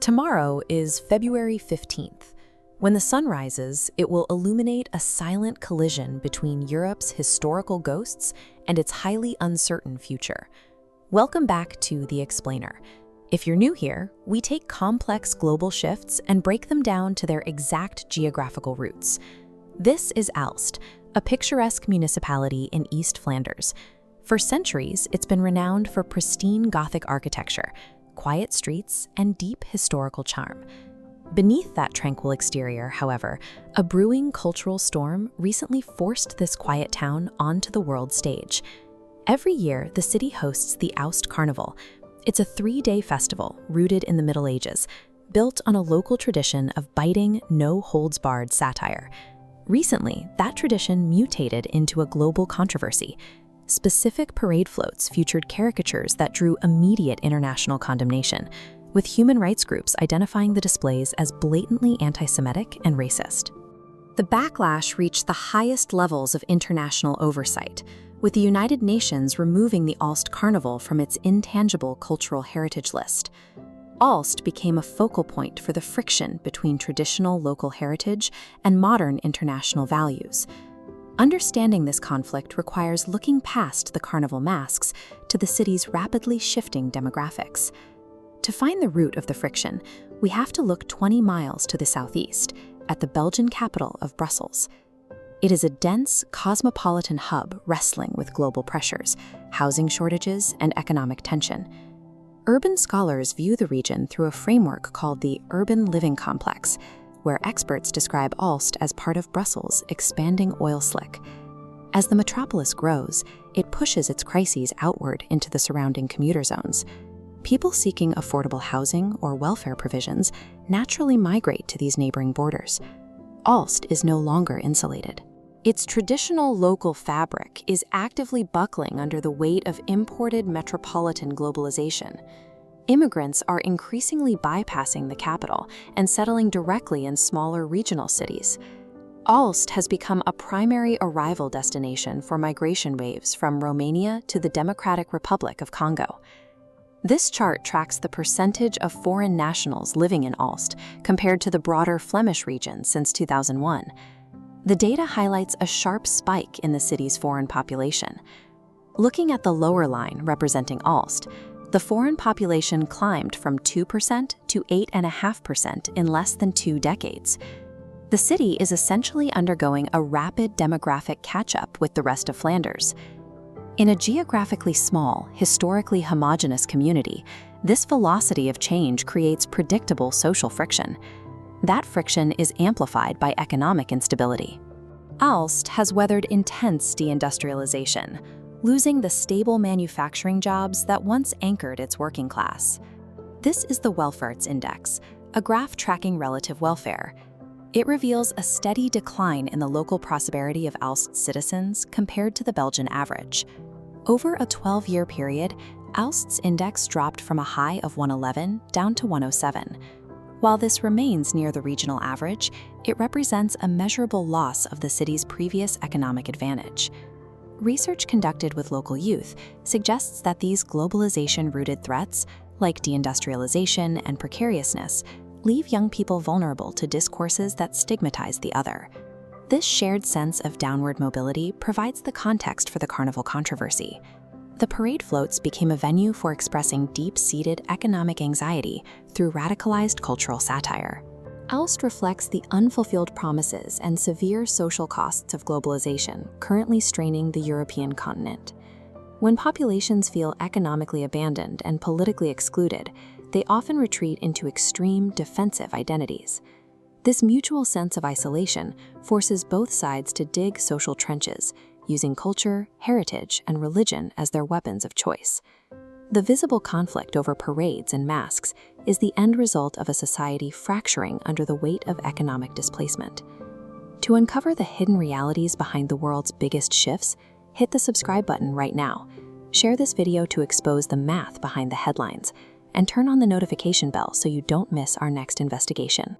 Tomorrow is February 15th. When the sun rises, it will illuminate a silent collision between Europe's historical ghosts and its highly uncertain future. Welcome back to The Explainer. If you're new here, we take complex global shifts and break them down to their exact geographical roots. This is Aalst, a picturesque municipality in East Flanders. For centuries, it's been renowned for pristine Gothic architecture, quiet streets, and deep historical charm. Beneath that tranquil exterior, however, a brewing cultural storm recently forced this quiet town onto the world stage. Every year, the city hosts the Aalst Carnival. It's a 3-day festival rooted in the Middle Ages, built on a local tradition of biting, no-holds-barred satire. Recently, that tradition mutated into a global controversy. Specific parade floats featured caricatures that drew immediate international condemnation, with human rights groups identifying the displays as blatantly anti-Semitic and racist. The backlash reached the highest levels of international oversight, with the United Nations removing the Aalst Carnival from its intangible cultural heritage list. Aalst became a focal point for the friction between traditional local heritage and modern international values. Understanding this conflict requires looking past the carnival masks to the city's rapidly shifting demographics. To find the root of the friction, we have to look 20 miles to the southeast, at the Belgian capital of Brussels. It is a dense, cosmopolitan hub wrestling with global pressures, housing shortages, and economic tension. Urban scholars view the region through a framework called the urban living complex, where experts describe Aalst as part of Brussels' expanding oil slick. As the metropolis grows, it pushes its crises outward into the surrounding commuter zones. People seeking affordable housing or welfare provisions naturally migrate to these neighboring borders. Aalst is no longer insulated. Its traditional local fabric is actively buckling under the weight of imported metropolitan globalization. Immigrants are increasingly bypassing the capital and settling directly in smaller regional cities. Aalst has become a primary arrival destination for migration waves from Romania to the Democratic Republic of Congo. This chart tracks the percentage of foreign nationals living in Aalst compared to the broader Flemish region since 2001. The data highlights a sharp spike in the city's foreign population. Looking at the lower line representing Aalst, the foreign population climbed from 2% to 8.5% in less than 2 decades. The city is essentially undergoing a rapid demographic catch-up with the rest of Flanders. In a geographically small, historically homogeneous community, this velocity of change creates predictable social friction. That friction is amplified by economic instability. Aalst has weathered intense deindustrialization, losing the stable manufacturing jobs that once anchored its working class. This is the Welvaarts Index, a graph tracking relative welfare. It reveals a steady decline in the local prosperity of Aalst's citizens compared to the Belgian average. Over a 12-year period, Aalst's index dropped from a high of 111 down to 107. While this remains near the regional average, it represents a measurable loss of the city's previous economic advantage. Research conducted with local youth suggests that these globalization-rooted threats, like deindustrialization and precariousness, leave young people vulnerable to discourses that stigmatize the other. This shared sense of downward mobility provides the context for the carnival controversy. The parade floats became a venue for expressing deep-seated economic anxiety through radicalized cultural satire. Aalst reflects the unfulfilled promises and severe social costs of globalization currently straining the European continent. When populations feel economically abandoned and politically excluded, they often retreat into extreme defensive identities. This mutual sense of isolation forces both sides to dig social trenches, using culture, heritage, and religion as their weapons of choice. The visible conflict over parades and masks is the end result of a society fracturing under the weight of economic displacement. To uncover the hidden realities behind the world's biggest shifts, hit the subscribe button right now. Share this video to expose the math behind the headlines, and turn on the notification bell so you don't miss our next investigation.